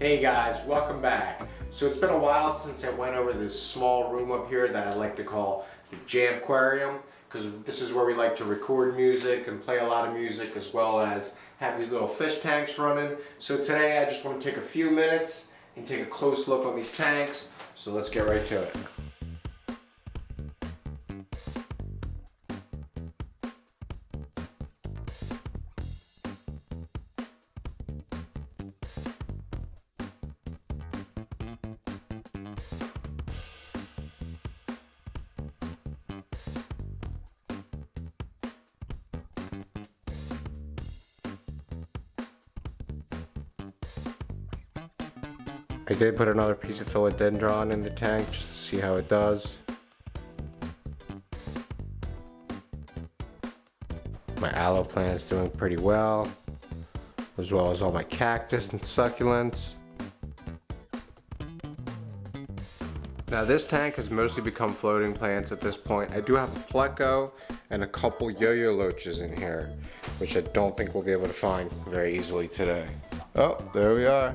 Hey guys, welcome back. So it's been a while since I went over this small room up here that I like to call the JamQuarium, because this is where we like to record music and play a lot of music, as well as have these little fish tanks running. So today I just want to take a few minutes and take a close look on these tanks. So let's get right to it. I did put another piece of philodendron in the tank just to see how it does. My aloe plant is doing pretty well, as well as all my cactus and succulents. Now this tank has mostly become floating plants at this point. I do have a pleco and a couple yo-yo loaches in here, which I don't think we'll be able to find very easily today. Oh, there we are.